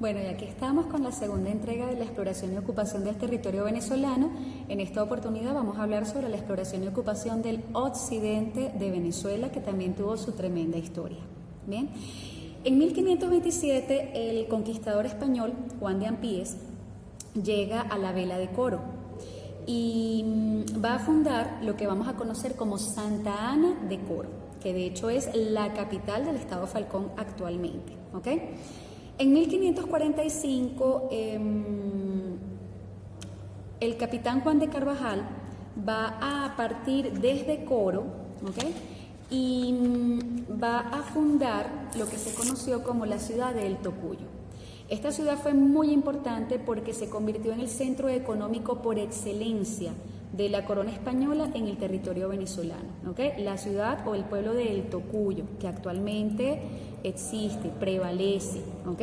Bueno, y aquí estamos con la segunda entrega de la exploración y ocupación del territorio venezolano. En esta oportunidad vamos a hablar sobre la exploración y ocupación del occidente de Venezuela, que también tuvo su tremenda historia. Bien, en 1527 el conquistador español Juan de Ampíes llega a la vela de Coro y va a fundar lo que vamos a conocer como Santa Ana de Coro, que de hecho es la capital del estado Falcón actualmente, ¿ok? En 1545, el capitán Juan de Carvajal va a partir desde Coro, ¿ok? Y va a fundar lo que se conoció como la ciudad de El Tocuyo. Esta ciudad fue muy importante porque se convirtió en el centro económico por excelencia de la corona española en el territorio venezolano, ¿ok? La ciudad o el pueblo de El Tocuyo, que actualmente existe, prevalece, ¿ok?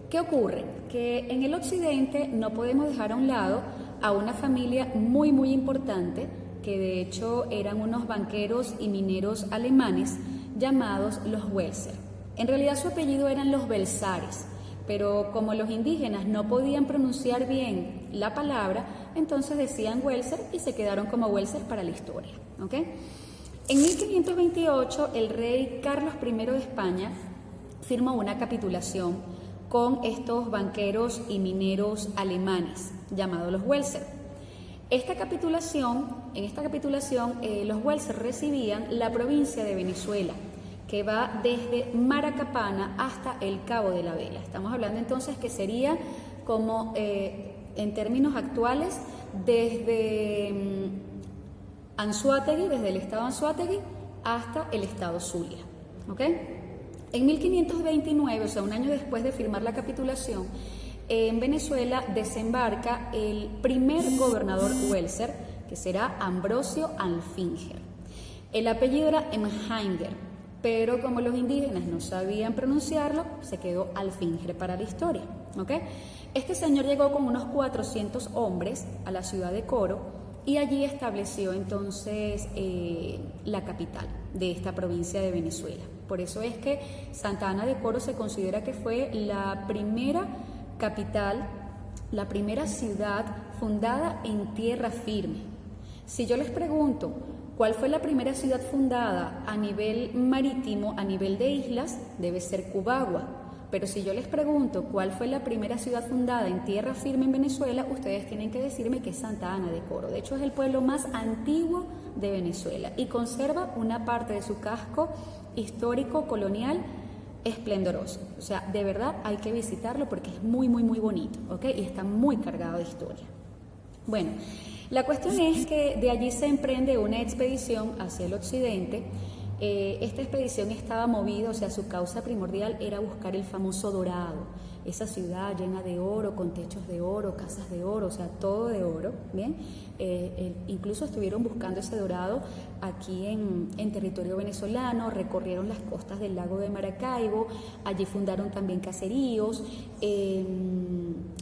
¿Qué ocurre? Que en el occidente no podemos dejar a un lado a una familia muy importante, que de hecho eran unos banqueros y mineros alemanes llamados los Welser. En realidad su apellido eran los Belsares, pero como los indígenas no podían pronunciar bien la palabra, entonces decían Welser y se quedaron como Welser para la historia, ¿ok? En 1528 el rey Carlos I de España firmó una capitulación con estos banqueros y mineros alemanes llamados los Welser. En esta capitulación los Welser recibían la provincia de Venezuela, que va desde Maracapana hasta el Cabo de la Vela. Estamos hablando entonces que sería como, en términos actuales, desde Anzoátegui, desde el estado Anzoátegui hasta el estado Zulia, ¿ok? En 1529, o sea, un año después de firmar la capitulación, en Venezuela desembarca el primer gobernador Welser, que será Ambrosio Alfinger. El apellido era Emhinger, pero como los indígenas no sabían pronunciarlo, se quedó Alfinger para la historia, ¿ok? Este señor llegó con unos 400 hombres a la ciudad de Coro y allí estableció entonces la capital de esta provincia de Venezuela. Por eso es que Santa Ana de Coro se considera que fue la primera capital, la primera ciudad fundada en tierra firme. Si yo les pregunto, ¿cuál fue la primera ciudad fundada a nivel marítimo, a nivel de islas? Debe ser Cubagua. Pero si yo les pregunto cuál fue la primera ciudad fundada en tierra firme en Venezuela, ustedes tienen que decirme que es Santa Ana de Coro. De hecho, es el pueblo más antiguo de Venezuela y conserva una parte de su casco histórico colonial esplendoroso. O sea, de verdad hay que visitarlo porque es muy bonito, ¿ok? Y está muy cargado de historia. Bueno, la cuestión es que de allí se emprende una expedición hacia el occidente. Esta expedición estaba movida, o sea, su causa primordial era buscar el famoso Dorado, esa ciudad llena de oro, con techos de oro, casas de oro, o sea, todo de oro, ¿bien? Incluso estuvieron buscando ese dorado aquí en territorio venezolano, recorrieron las costas del lago de Maracaibo, allí fundaron también caseríos,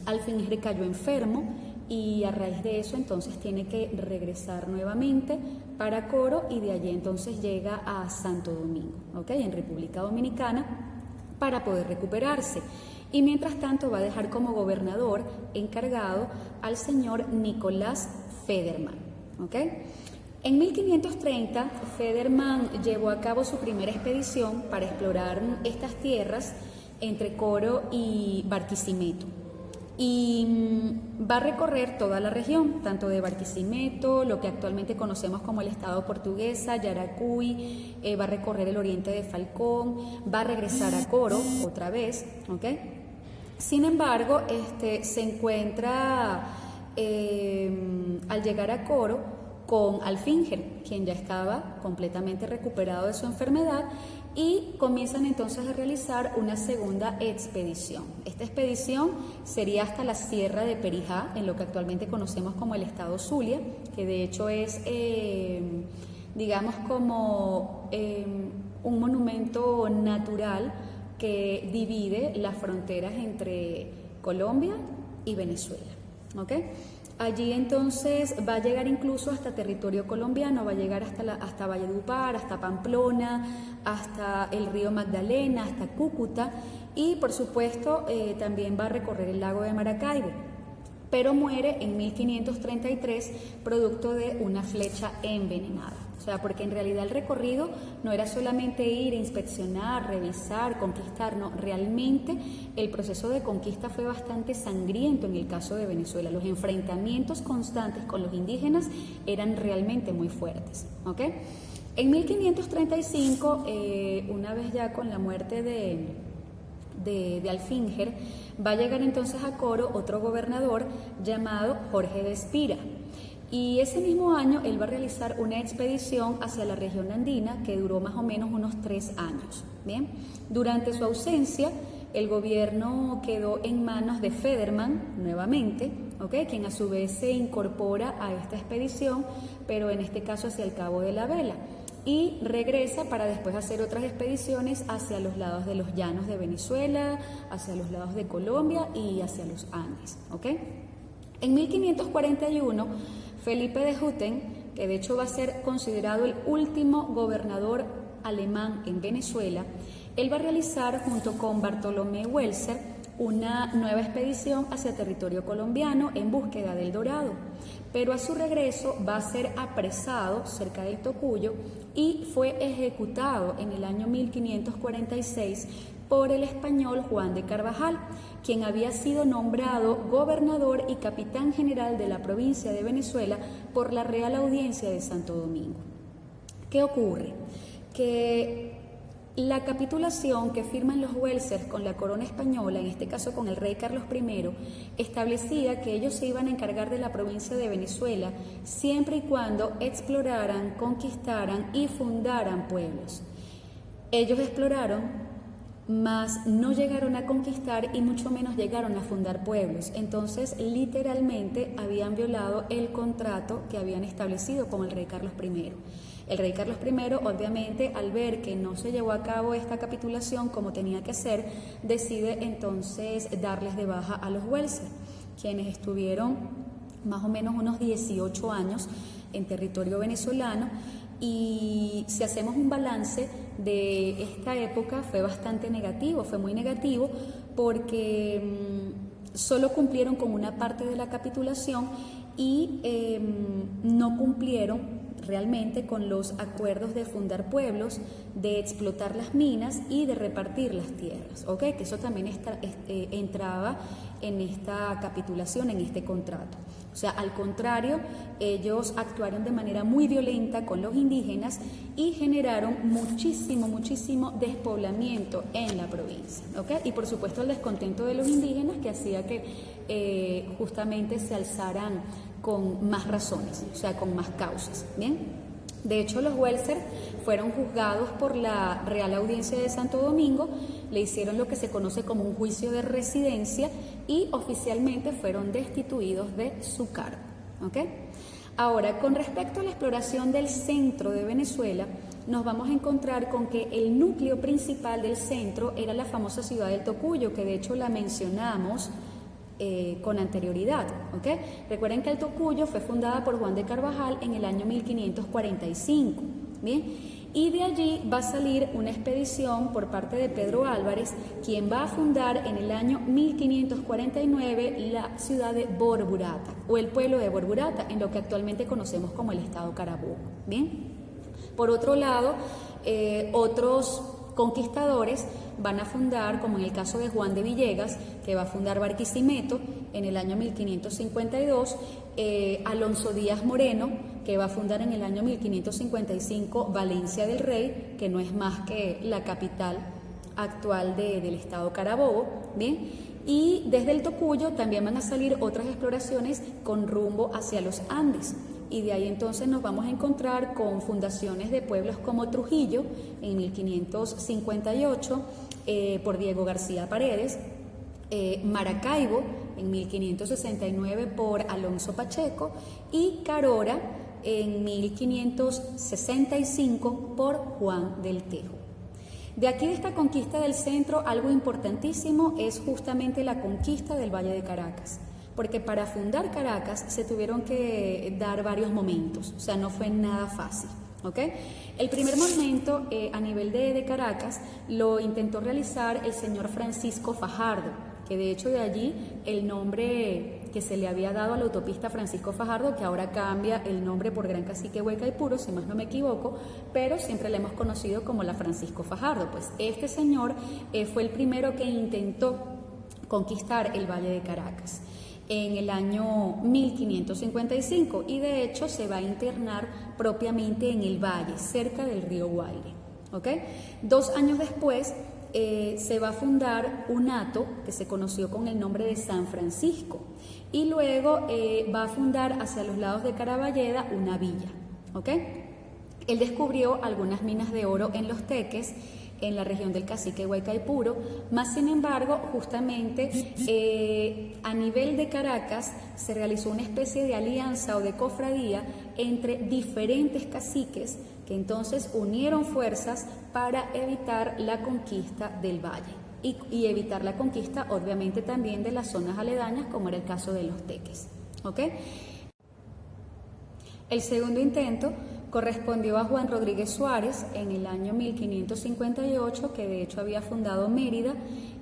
Alfinger cayó enfermo, y a raíz de eso entonces tiene que regresar nuevamente para Coro y de allí entonces llega a Santo Domingo, ¿ok? En República Dominicana para poder recuperarse. Y mientras tanto va a dejar como gobernador encargado al señor Nicolás Federmann, ¿ok? En 1530 Federmann llevó a cabo su primera expedición para explorar estas tierras entre Coro y Barquisimeto. Y va a recorrer toda la región, tanto de Barquisimeto, lo que actualmente conocemos como el estado Portuguesa, Yaracuy, va a recorrer el oriente de Falcón, va a regresar a Coro otra vez, ¿ok? Sin embargo, se encuentra al llegar a Coro con Alfinger, quien ya estaba completamente recuperado de su enfermedad, y comienzan entonces a realizar una segunda expedición. Esta expedición sería hasta la Sierra de Perijá, en lo que actualmente conocemos como el estado Zulia, que de hecho es, digamos, como un monumento natural que divide las fronteras entre Colombia y Venezuela, ¿ok? Allí entonces va a llegar incluso hasta territorio colombiano, va a llegar hasta Valledupar, hasta Pamplona, hasta el río Magdalena, hasta Cúcuta y por supuesto también va a recorrer el lago de Maracaibo, pero muere en 1533 producto de una flecha envenenada. O sea, porque en realidad el recorrido no era solamente ir, inspeccionar, revisar, conquistar, no, realmente el proceso de conquista fue bastante sangriento en el caso de Venezuela. Los enfrentamientos constantes con los indígenas eran realmente muy fuertes, ¿ok? En 1535, una vez ya con la muerte de Alfínger, va a llegar entonces a Coro otro gobernador llamado Jorge de Espira. Y ese mismo año él va a realizar una expedición hacia la región andina que duró más o menos unos 3 años. Bien, durante su ausencia el gobierno quedó en manos de Federman nuevamente, ¿okay? Quien a su vez se incorpora a esta expedición, pero en este caso hacia el Cabo de la Vela. Y regresa para después hacer otras expediciones hacia los lados de los llanos de Venezuela, hacia los lados de Colombia y hacia los Andes, ¿ok? En 1541, Felipe de Hutten, que de hecho va a ser considerado el último gobernador alemán en Venezuela, él va a realizar junto con Bartolomé Welser una nueva expedición hacia territorio colombiano en búsqueda del dorado, pero a su regreso va a ser apresado cerca del Tocuyo y fue ejecutado en el año 1546 por el español Juan de Carvajal, quien había sido nombrado gobernador y capitán general de la provincia de Venezuela por la Real Audiencia de Santo Domingo. ¿Qué ocurre? Que la capitulación que firman los Welsers con la corona española, en este caso con el rey Carlos I, establecía que ellos se iban a encargar de la provincia de Venezuela siempre y cuando exploraran, conquistaran y fundaran pueblos. Ellos exploraron, mas no llegaron a conquistar y mucho menos llegaron a fundar pueblos. Entonces, literalmente habían violado el contrato que habían establecido con el rey Carlos I. El rey Carlos I, obviamente, al ver que no se llevó a cabo esta capitulación como tenía que ser, decide entonces darles de baja a los Welser, quienes estuvieron más o menos unos 18 años en territorio venezolano. Y si hacemos un balance de esta época, fue bastante negativo, fue muy negativo porque solo cumplieron con una parte de la capitulación y no cumplieron realmente con los acuerdos de fundar pueblos, de explotar las minas y de repartir las tierras, ¿ok? Que eso también entraba en esta capitulación, en este contrato. O sea, al contrario, ellos actuaron de manera muy violenta con los indígenas y generaron muchísimo despoblamiento en la provincia, ¿ok? Y por supuesto el descontento de los indígenas que hacía que justamente se alzaran con más razones, o sea, con más causas, ¿bien? De hecho, los Welser fueron juzgados por la Real Audiencia de Santo Domingo, le hicieron lo que se conoce como un juicio de residencia y oficialmente fueron destituidos de su cargo, ¿ok? Ahora, con respecto a la exploración del centro de Venezuela, nos vamos a encontrar con que el núcleo principal del centro era la famosa ciudad del Tocuyo, que de hecho la mencionamos con anterioridad, ¿ok? Recuerden que el Tocuyo fue fundada por Juan de Carvajal en el año 1545, ¿bien? Y de allí va a salir una expedición por parte de Pedro Álvarez, quien va a fundar en el año 1549 la ciudad de Borburata, o el pueblo de Borburata, en lo que actualmente conocemos como el estado Carabobo, ¿bien? Por otro lado, otros conquistadores van a fundar, como en el caso de Juan de Villegas, que va a fundar Barquisimeto en el año 1552, Alonso Díaz Moreno, que va a fundar en el año 1555 Valencia del Rey, que no es más que la capital actual del estado Carabobo, ¿bien? Y desde el Tocuyo también van a salir otras exploraciones con rumbo hacia los Andes. Y de ahí entonces nos vamos a encontrar con fundaciones de pueblos como Trujillo en 1558 por Diego García Paredes, Maracaibo en 1569 por Alonso Pacheco y Carora en 1565 por Juan del Tejo. De aquí de esta conquista del centro, algo importantísimo es justamente la conquista del Valle de Caracas. porque para fundar Caracas se tuvieron que dar varios momentos, o sea, no fue nada fácil. ¿Okay? El primer momento a nivel de Caracas lo intentó realizar el señor Francisco Fajardo, que de hecho de allí el nombre que se le había dado a la autopista Francisco Fajardo, que ahora cambia el nombre por Gran Cacique Huaycaipuro, si más no me equivoco, pero siempre la hemos conocido como la Francisco Fajardo. Pues este señor fue el primero que intentó conquistar el Valle de Caracas en el año 1555 y de hecho se va a internar propiamente en el valle, cerca del río Guaire. ¿Okay? 2 años después se va a fundar un hato que se conoció con el nombre de San Francisco y luego va a fundar hacia los lados de Caraballeda una villa. ¿Okay? Él descubrió algunas minas de oro en Los Teques, en la región del Cacique Huaycaipuro, más sin embargo, justamente a nivel de Caracas se realizó una especie de alianza o de cofradía entre diferentes caciques que entonces unieron fuerzas para evitar la conquista del valle y evitar la conquista obviamente también de las zonas aledañas, como era el caso de Los Teques. ¿Okay? El segundo intento correspondió a Juan Rodríguez Suárez en el año 1558, que de hecho había fundado Mérida,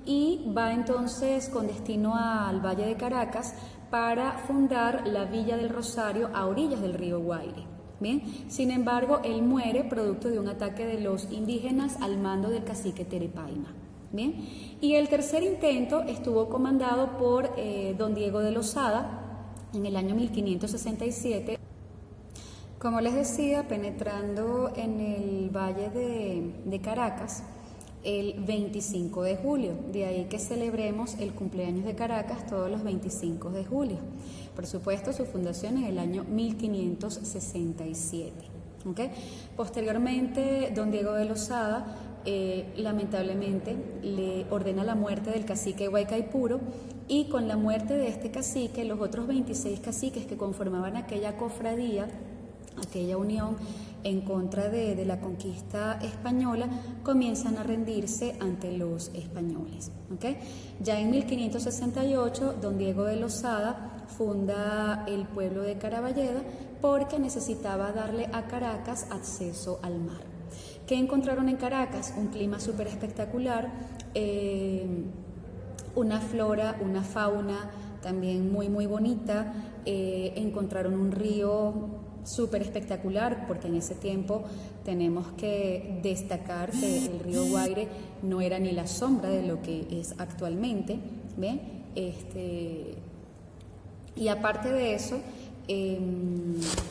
y va entonces con destino al Valle de Caracas para fundar la Villa del Rosario a orillas del río Guaire. Bien, sin embargo, él muere producto de un ataque de los indígenas al mando del cacique Terepaima. Bien, y el tercer intento estuvo comandado por don Diego de Lozada en el año 1567. Como les decía, penetrando en el Valle de Caracas el 25 de julio, de ahí que celebremos el cumpleaños de Caracas todos los 25 de julio. Por supuesto, su fundación en el año 1567. ¿Okay? Posteriormente, don Diego de Lozada lamentablemente le ordena la muerte del cacique Huaycaipuro y con la muerte de este cacique, los otros 26 caciques que conformaban aquella cofradía, aquella unión en contra de la conquista española, comienzan a rendirse ante los españoles. ¿Okay? Ya en 1568, don Diego de Lozada funda el pueblo de Caraballeda porque necesitaba darle a Caracas acceso al mar. ¿Qué encontraron en Caracas? Un clima súper espectacular, una flora, una fauna también muy muy bonita, encontraron un río súper espectacular, porque en ese tiempo tenemos que destacar que el río Guaire no era ni la sombra de lo que es actualmente, ¿bien? Y aparte de eso,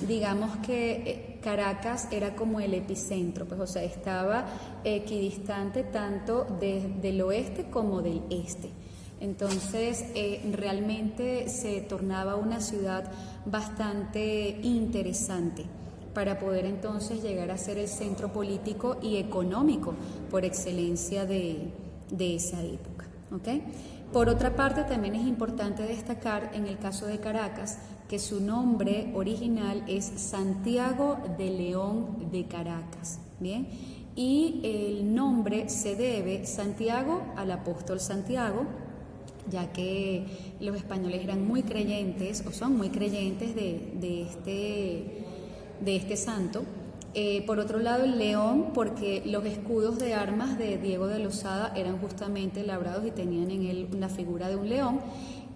digamos que Caracas era como el epicentro, pues, o sea, estaba equidistante tanto del oeste como del este. Entonces, realmente se tornaba una ciudad bastante interesante para poder entonces llegar a ser el centro político y económico por excelencia de esa época. ¿Okay? Por otra parte, también es importante destacar en el caso de Caracas que su nombre original es Santiago de León de Caracas, ¿bien? Y el nombre se debe, Santiago, al apóstol Santiago, ya que los españoles eran muy creyentes, o son muy creyentes de este santo. Por otro lado, el león, porque los escudos de armas de Diego de Lozada eran justamente labrados y tenían en él la figura de un león,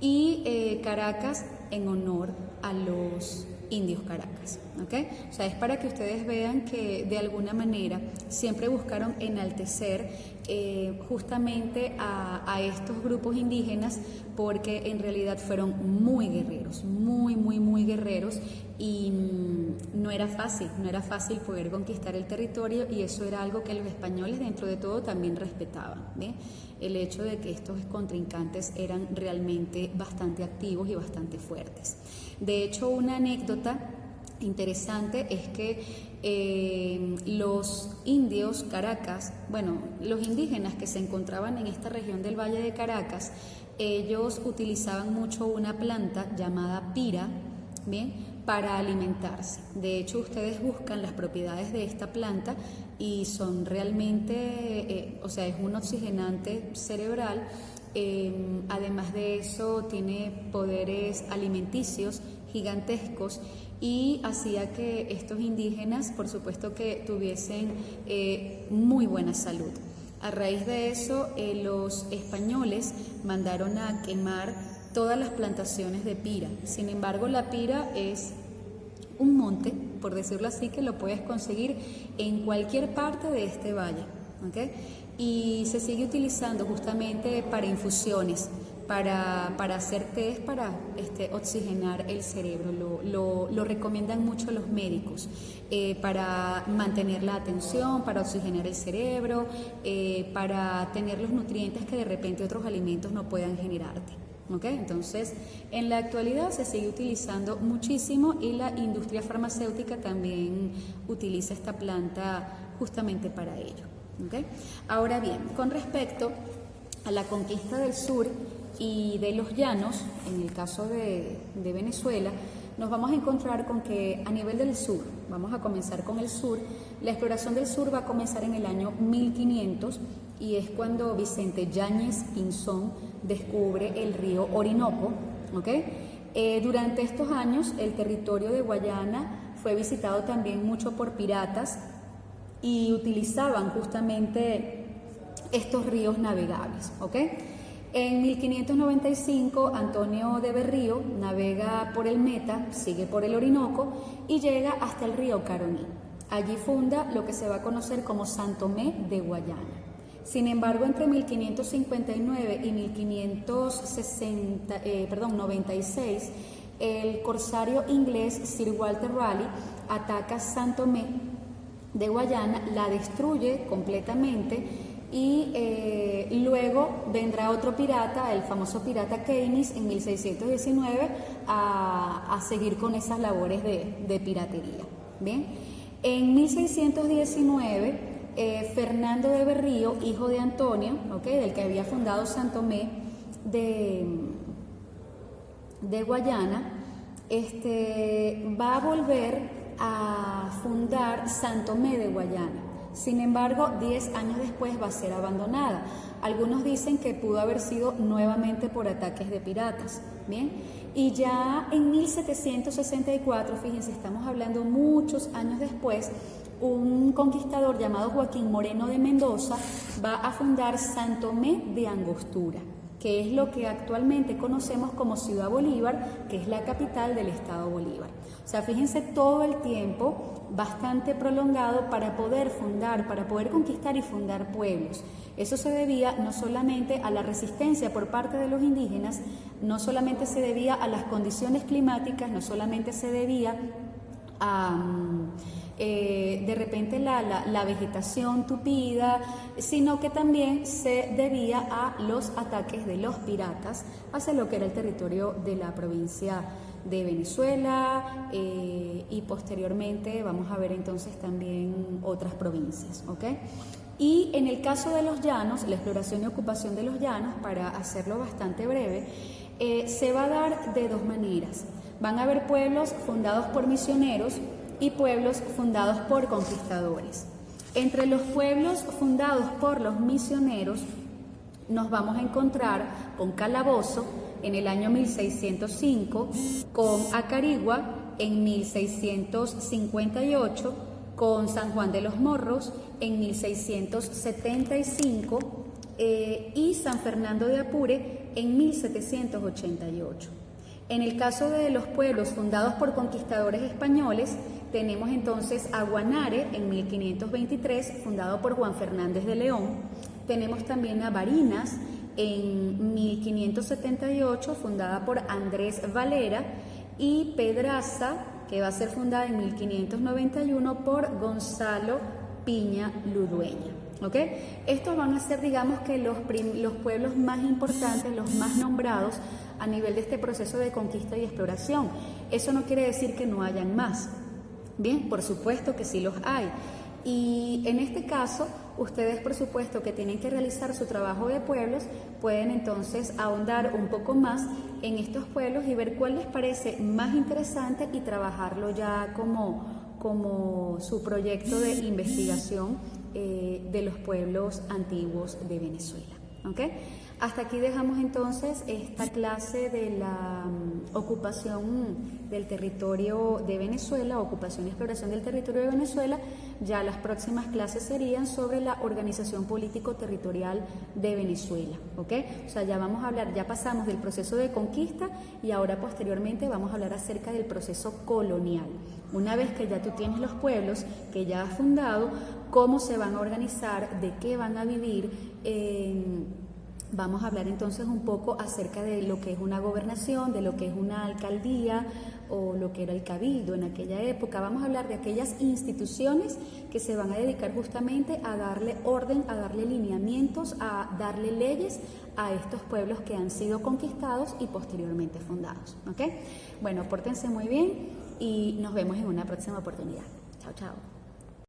y Caracas en honor a los indios Caracas. ¿Okay? O sea, es para que ustedes vean que de alguna manera siempre buscaron enaltecer justamente a estos grupos indígenas, porque en realidad fueron muy guerreros, muy guerreros, y no era fácil poder conquistar el territorio, y eso era algo que los españoles dentro de todo también respetaban, ¿bien? El hecho de que estos contrincantes eran realmente bastante activos y bastante fuertes. De hecho, una anécdota interesante es que los indios Caracas, bueno, los indígenas que se encontraban en esta región del Valle de Caracas, ellos utilizaban mucho una planta llamada pira, ¿bien?, para alimentarse. De hecho, ustedes buscan las propiedades de esta planta y son realmente, o sea, es un oxigenante cerebral Además de eso, tiene poderes alimenticios gigantescos y hacía que estos indígenas, por supuesto, que tuviesen muy buena salud. A raíz de eso, los españoles mandaron a quemar todas las plantaciones de pira. Sin embargo, la pira es un monte, por decirlo así, que lo puedes conseguir en cualquier parte de este valle, ¿ok? Y se sigue utilizando justamente para infusiones, para hacer test, para oxigenar el cerebro. Lo recomiendan mucho los médicos para mantener la atención, para oxigenar el cerebro, para tener los nutrientes que de repente otros alimentos no puedan generarte. ¿Okay? Entonces, en la actualidad se sigue utilizando muchísimo y la industria farmacéutica también utiliza esta planta justamente para ello. ¿Okay? Ahora bien, con respecto a la conquista del sur y de los llanos, en el caso de Venezuela, nos vamos a encontrar con que a nivel del sur, vamos a comenzar con el sur, la exploración del sur va a comenzar en el año 1500 y es cuando Vicente Yáñez Pinzón descubre el río Orinoco. ¿Okay? Durante estos años el territorio de Guayana fue visitado también mucho por piratas y utilizaban justamente estos ríos navegables. ¿Okay? En 1595 Antonio de Berrío navega por el Meta, sigue por el Orinoco y llega hasta el río Caroní. Allí funda lo que se va a conocer como San Tomé de Guayana. Sin embargo, entre 1559 y 96, el corsario inglés Sir Walter Raleigh ataca San Tomé de Guayana, la destruye completamente y luego vendrá otro pirata, el famoso pirata Keynes, en 1619 a seguir con esas labores de piratería. Bien, en 1619 Fernando de Berrío, hijo de Antonio, del que había fundado San Tomé de Guayana, va a volver a fundar San Tomé de Guayana. Sin embargo, 10 años después va a ser abandonada. Algunos dicen que pudo haber sido nuevamente por ataques de piratas. Bien, y ya en 1764, fíjense, estamos hablando muchos años después, un conquistador llamado Joaquín Moreno de Mendoza va a fundar San Tomé de Angostura, que es lo que actualmente conocemos como Ciudad Bolívar, que es la capital del estado Bolívar. O sea, fíjense todo el tiempo bastante prolongado para poder fundar, para poder conquistar y fundar pueblos. Eso se debía no solamente a la resistencia por parte de los indígenas, no solamente se debía a las condiciones climáticas, no solamente se debía a de repente la vegetación tupida, sino que también se debía a los ataques de los piratas hacia lo que era el territorio de la provincia de Venezuela y posteriormente vamos a ver entonces también otras provincias. ¿Okay? Y en el caso de los llanos, la exploración y ocupación de los llanos, para hacerlo bastante breve, se va a dar de dos maneras. Van a haber pueblos fundados por misioneros y pueblos fundados por conquistadores. Entre los pueblos fundados por los misioneros nos vamos a encontrar con Calabozo en el año 1605, con Acarigua en 1658, con San Juan de los Morros en 1675 y San Fernando de Apure en 1788. En el caso de los pueblos fundados por conquistadores españoles, tenemos entonces a Guanare en 1523, fundado por Juan Fernández de León. Tenemos también a Barinas en 1578, fundada por Andrés Valera, y Pedraza, que va a ser fundada en 1591 por Gonzalo Piña Ludueña. ¿Okay? Estos van a ser, digamos, que los pueblos más importantes, los más nombrados a nivel de este proceso de conquista y exploración. Eso no quiere decir que no hayan más. Bien, por supuesto que sí los hay. Y en este caso, ustedes por supuesto que tienen que realizar su trabajo de pueblos, pueden entonces ahondar un poco más en estos pueblos y ver cuál les parece más interesante y trabajarlo ya como su proyecto de investigación de los pueblos antiguos de Venezuela. ¿Okay? Hasta aquí dejamos entonces esta clase de la ocupación del territorio de Venezuela, ocupación y exploración del territorio de Venezuela. Ya las próximas clases serían sobre la organización político-territorial de Venezuela, ¿ok? O sea, ya vamos a hablar, ya pasamos del proceso de conquista y ahora posteriormente vamos a hablar acerca del proceso colonial. Una vez que ya tú tienes los pueblos que ya has fundado, cómo se van a organizar, de qué van a vivir. Vamos a hablar entonces un poco acerca de lo que es una gobernación, de lo que es una alcaldía o lo que era el cabildo en aquella época. Vamos a hablar de aquellas instituciones que se van a dedicar justamente a darle orden, a darle lineamientos, a darle leyes a estos pueblos que han sido conquistados y posteriormente fundados, ¿ok? Bueno, pórtense muy bien y nos vemos en una próxima oportunidad. Chao, chao.